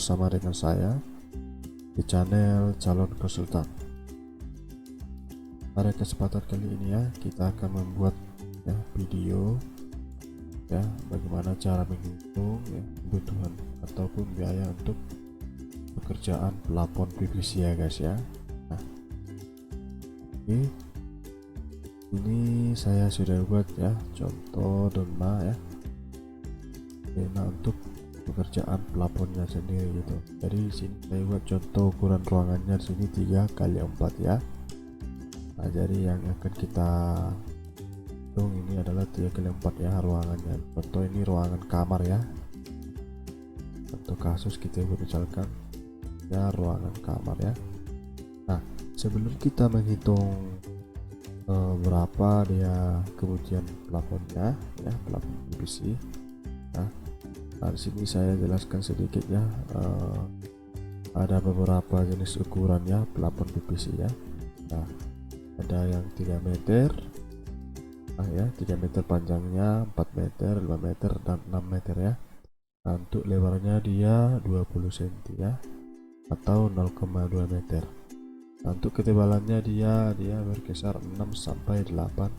bersama dengan saya di channel Calon Konsultan. Pada kesempatan kali ini ya, kita akan membuat video bagaimana cara menghitung kebutuhan ataupun biaya untuk pekerjaan plafon PVC ya guys ya. Nah, ini saya sudah buat contoh doma untuk pekerjaan plafonnya sendiri gitu. Jadi sini saya buat contoh ukuran ruangannya di sini 3x4 ya. Nah, jadi yang akan kita hitung ini adalah 3x4 ya ruangannya. Contoh ini ruangan kamar ya. Untuk kasus kita buat misalkan ruangan kamar ya. Nah, sebelum kita menghitung berapa dia kebutuhan plafonnya plafon PVC. Nah, di sini saya jelaskan sedikit ya. Ada beberapa jenis ukuran ya plafon PVC ya. Nah, ada yang 3 meter, 3 meter panjangnya, 4 meter, 5 meter, dan 6 meter ya. Nah, untuk lebarnya dia 20 cm ya, atau 0,2 meter. Nah, untuk ketebalannya dia berkisar 6 sampai 8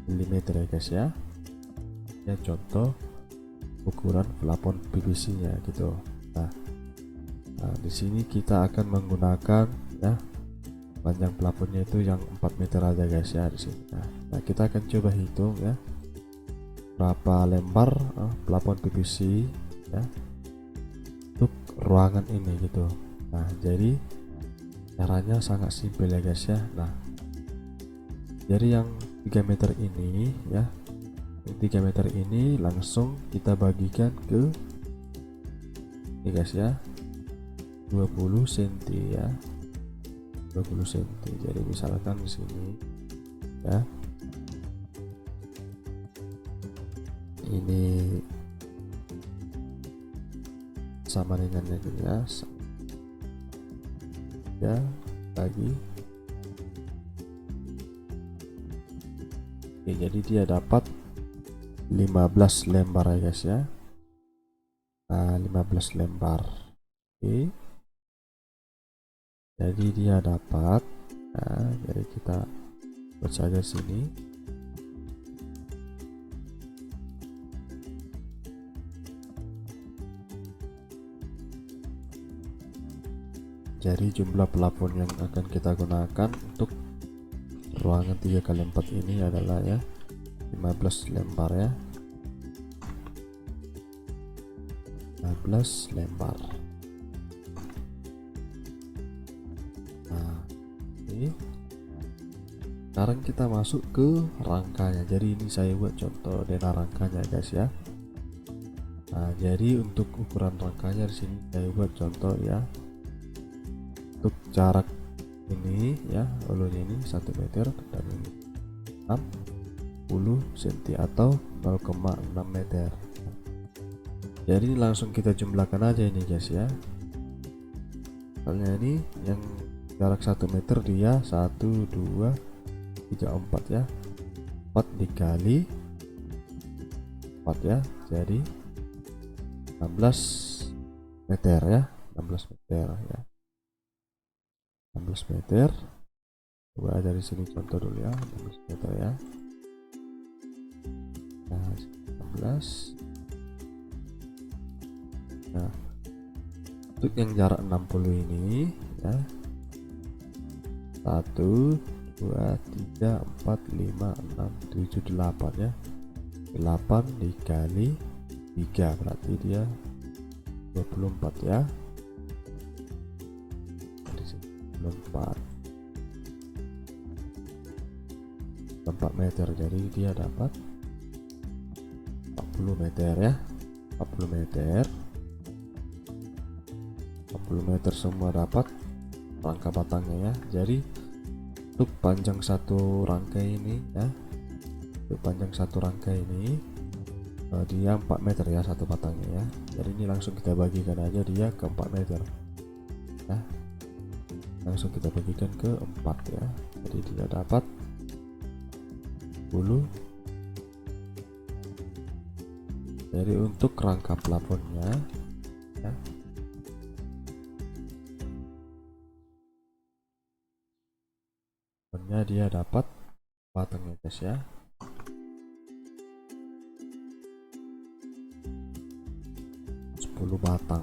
mm ya guys ya. Ya contoh ukuran plafon PVC nya gitu. Nah, di sini kita akan menggunakan panjang plafonnya itu yang 4 meter aja guys ya di sini. Nah, kita akan coba hitung ya berapa lembar plafon PVC ya untuk ruangan ini gitu. Nah, jadi caranya sangat simpel ya guys ya. Nah, jadi yang 3 meter ini 3 meter ini langsung kita bagikan ke ini guys ya 20 cm ya, 20 cm. Jadi misalkan di sini ya ini sama dengan ini ya bagi. Oke, jadi dia dapat 15 lembar ya guys ya. Nah, 15 lembar. Oke, jadi dia dapat jadi kita buat saja sini. Jadi jumlah plafon yang akan kita gunakan untuk ruangan 3x4 ini adalah 15 lembar ya, 15 lembar. Nah, ini sekarang kita masuk ke rangkanya. Jadi ini saya buat contoh dengan rangkanya guys ya. Nah, jadi untuk ukuran rangkanya di sini saya buat contoh ya. Untuk jarak ini ulunya ini 1 meter dan ini 60 cm atau 0,6 meter. Jadi langsung kita jumlahkan aja ini guys ya. Soalnya ini yang jarak 1 meter dia 1 2 3 4 ya, 4 dikali 4 ya, jadi 16 meter ya, 16 meter ya, 16 meter. Coba dari sini contoh dulu ya, 16 meter ya. Nah, 16. Nah, untuk yang jarak 60 ini ya 1 2 3 4 5 6 7 8 ya, 8 dikali 3 berarti dia 24 ya. Di sini 4 meter, jadi dia dapat 40 meter ya, 40 meter, 40 meter semua dapat rangka batangnya ya. Jadi untuk panjang satu rangkai ini untuk panjang satu rangkai ini dia 4 meter ya satu batangnya ya. Jadi ini langsung kita bagikan aja dia ke 4 meter ya, langsung kita bagikan ke 4 ya. Jadi dia dapat 10. Jadi untuk rangka plafonnya ya dia dapat batangnya guys ya. Batang.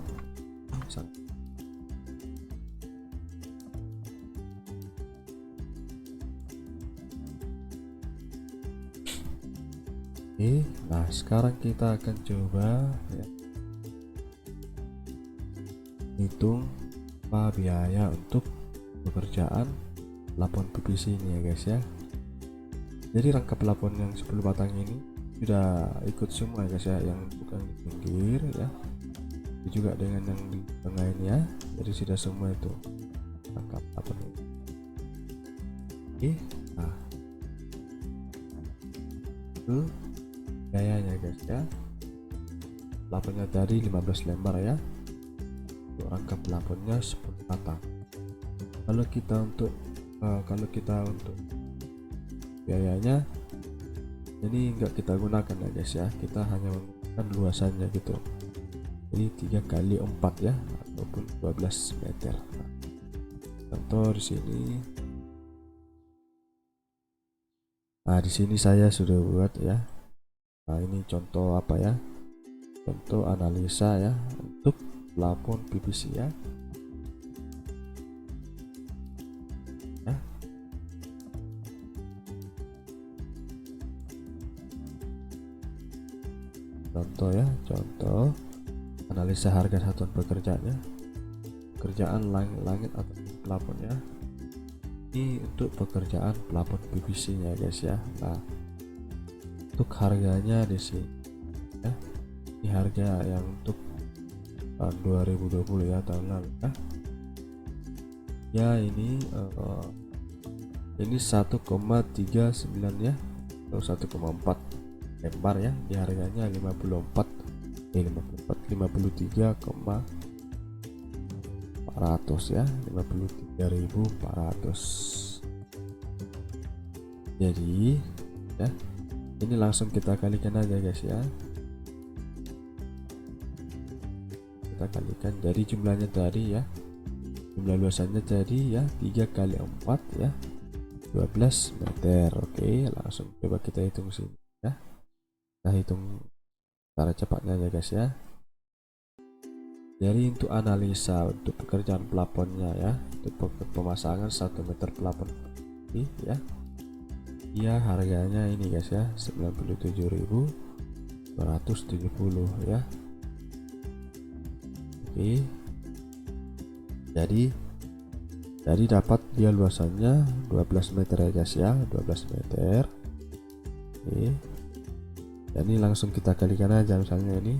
Oke, nah sekarang kita akan coba ya, hitung apa biaya untuk pekerjaan plafon PVC ini ya guys ya. Jadi rangka plafon yang 10 batang ini sudah ikut semua ya guys ya, yang bukan di pinggir ya, juga dengan yang di tengah ini ya. Jadi sudah semua itu rangka plafon ini. Oke, nah itu biayanya guys ya. Plafonnya dari 15 lembar ya, untuk rangka plafonnya 10 batang. Kalau kita untuk biayanya ini enggak kita gunakan ya guys ya, kita hanya menggunakan luasannya gitu. Jadi 3 kali 4 ya, ataupun 12 meter. Nah, contoh di sini. Nah, di sini saya sudah buat ya. Nah, ini contoh apa ya? Contoh analisa ya untuk plafon PVC ya. Contoh ya, contoh analisa harga satuan pekerjaannya, pekerjaan langit atau plafon ya. Ini untuk pekerjaan plafon PVC nya guys ya. Nah, untuk harganya di sini ya, ini harga yang untuk tahun 2020 ya, tahun lalu ya. Ya ini 1,39 ya, atau 1,4 lembar ya. Di harganya 53,400 ya, 53.400. Jadi ya, ini langsung kita kalikan aja guys ya. Kita kalikan, jadi jumlahnya tadi ya, jumlah luasannya tadi ya 3 kali 4 ya, 12 meter. Oke, langsung coba kita hitung sini ya. Kita hitung cara cepatnya aja guys ya. Jadi untuk analisa untuk pekerjaan plafonnya ya, untuk pemasangan 1 meter plafon ini ya, dia harganya ini guys ya, 97.270 ya. Oke, jadi dapat dia luasannya 12 meter ya guys ya, 12 meter. Oke, jadi langsung kita kalikan aja, misalnya ini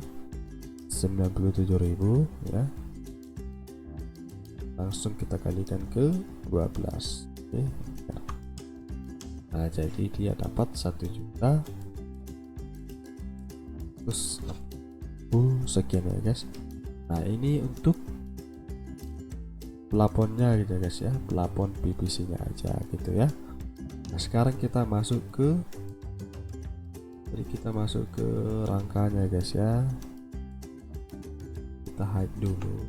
97.000 ya, langsung kita kalikan ke 12. Oke. Nah, jadi dia dapat 1 juta terus sekian ya guys. Nah, ini untuk plafonnya gitu guys ya, plafon PVC nya aja gitu ya. Nah, sekarang kita masuk ke rangkanya guys ya. Kita hide dulu.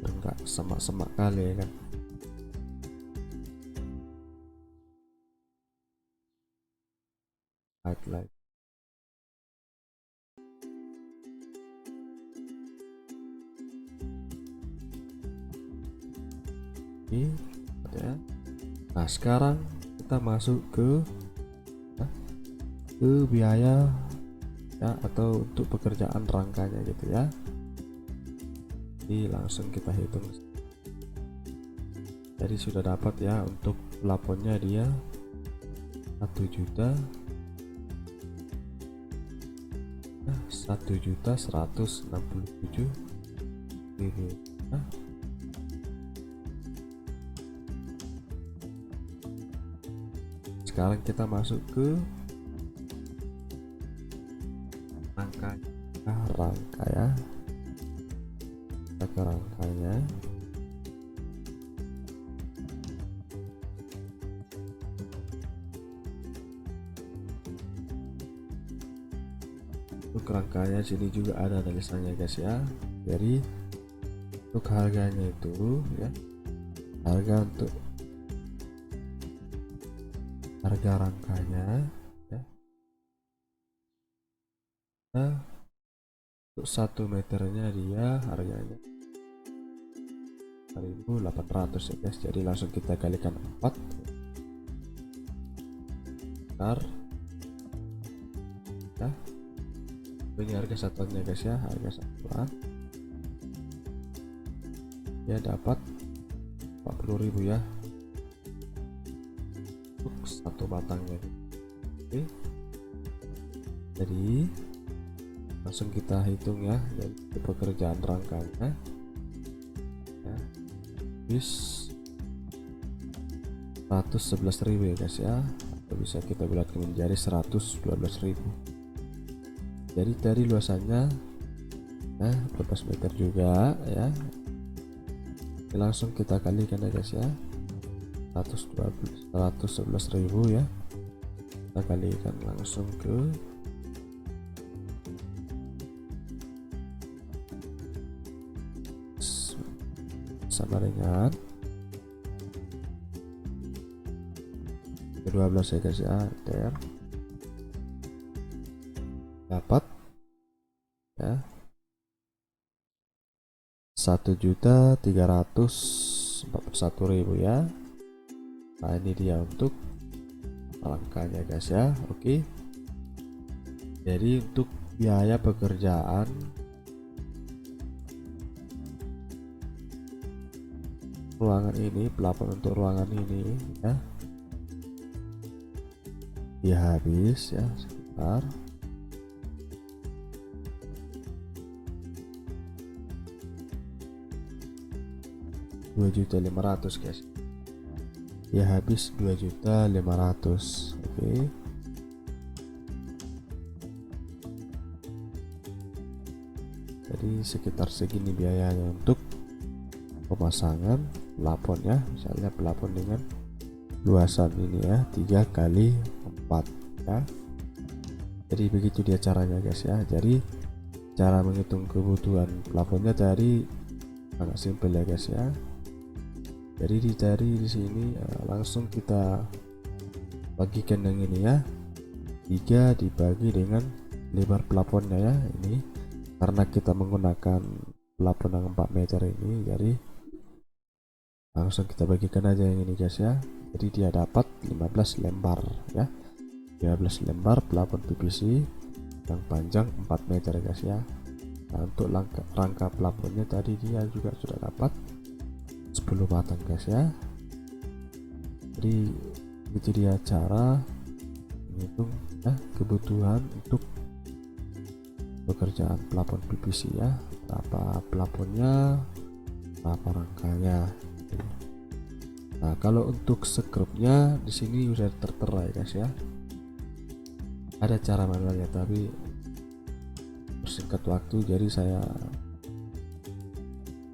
Enggak semak-semak kali ya kan. Highlight. Oke, ya. Nah, sekarang kita masuk ke biaya ya, atau untuk pekerjaan rangkanya gitu ya. Jadi langsung kita hitung. Jadi sudah dapat ya, untuk plafonnya dia 1.167.000. Nah, sekarang kita masuk ke rangka ya, kita ke rangkanya. Untuk rangkanya sini juga ada analisanya guys ya. Jadi untuk harganya itu ya, untuk harga rangkanya ya, nah, untuk 1 meternya dia harganya 1.800 ya guys. Jadi langsung kita kalikan 4. Bentar ya, ini harga satuannya guys ya, harga satuan ya dapat 40.000 ya untuk 1 batangnya. Oke, jadi langsung kita hitung ya, dari pekerjaan rangkanya ya, habis 111.000 ya guys ya, atau bisa kita bulatkan menjadi 112.000. jadi dari luasannya 12 meter juga ya, langsung kita kalikan ya guys ya, 111.000 ya, kita kalikan langsung ke sama dengan 12 ya guys ya, enter, dapat ya 1.341.000 ya. Nah ini dia untuk rangkanya guys ya. Oke, jadi untuk biaya pekerjaan ruangan ini, pelapon untuk ruangan ini ya, dia habis ya sekitar 2.500.000 guys, ya habis 2.500.000. Oke, jadi sekitar segini biayanya untuk pemasangan pelapon ya, misalnya pelapon dengan luasan ini ya 3 kali 4 ya. Jadi begitu dia caranya guys ya. Jadi cara menghitung kebutuhan pelaponnya tadi sangat simpel ya guys ya. Jadi dicari di sini langsung kita bagikan yang ini ya, 3 dibagi dengan lebar pelaponnya ya, ini karena kita menggunakan pelapon yang 4 meter ini, jadi langsung kita bagikan aja yang ini guys ya. Jadi dia dapat 15 lembar ya, 15 lembar pelapon PVC yang panjang 4 meter guys ya. Nah untuk rangka pelaponnya tadi dia juga sudah dapat 10 batang guys ya. Jadi itu dia cara menghitung ya kebutuhan untuk pekerjaan pelapon PVC ya, berapa pelaponnya, berapa rangkanya. Nah kalau untuk skrupnya di sini udah tertera ya guys ya, ada cara manualnya tapi bersingkat waktu jadi saya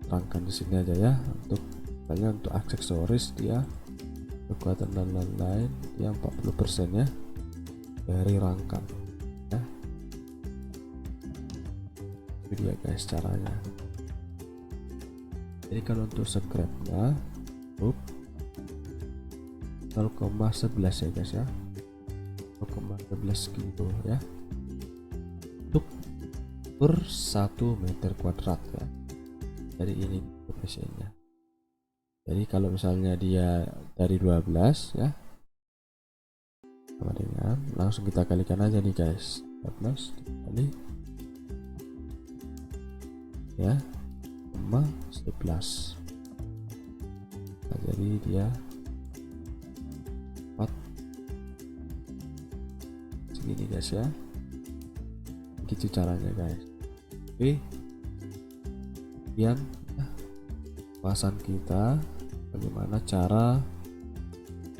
terangkan di sini aja ya. Untuk misalnya untuk aksesoris dia kekuatan dan lain-lain dia 40% ya dari rangka ya. Itu dia guys caranya. Jadi kalau untuk scrapnya 0,11 ya guys ya, 0,11 kilo ya untuk per 1 meter kuadrat ya. Jadi ini koefisiennya. Jadi kalau misalnya dia dari 12 ya, sama dengan langsung kita kalikan aja nih guys, 12 dikali ya 0,11. Nah, jadi dia 4 segini guys ya, gitu caranya guys. Oke, kemudian bahasan kita bagaimana cara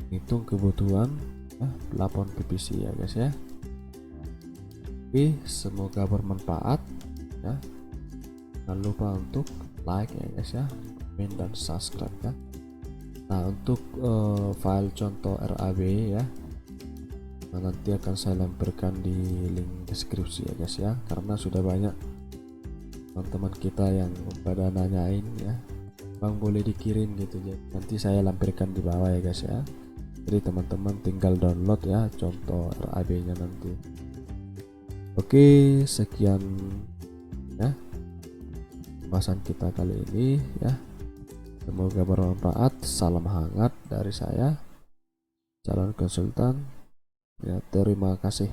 hitung kebutuhan pelapon PVC ya guys ya. Oke, semoga bermanfaat ya. Jangan lupa untuk like ya guys ya, komen dan subscribe ya. Nah untuk file contoh RAB ya, nanti akan saya lemparkan di link deskripsi ya guys ya, karena sudah banyak teman-teman kita yang pada nanyain ya, Bang boleh dikirim gitu ya, nanti saya lampirkan di bawah ya guys ya. Jadi teman-teman tinggal download ya contoh RAB nya nanti. Oke, sekian ya pembahasan kita kali ini ya, semoga bermanfaat. Salam hangat dari saya, calon konsultan ya, terima kasih.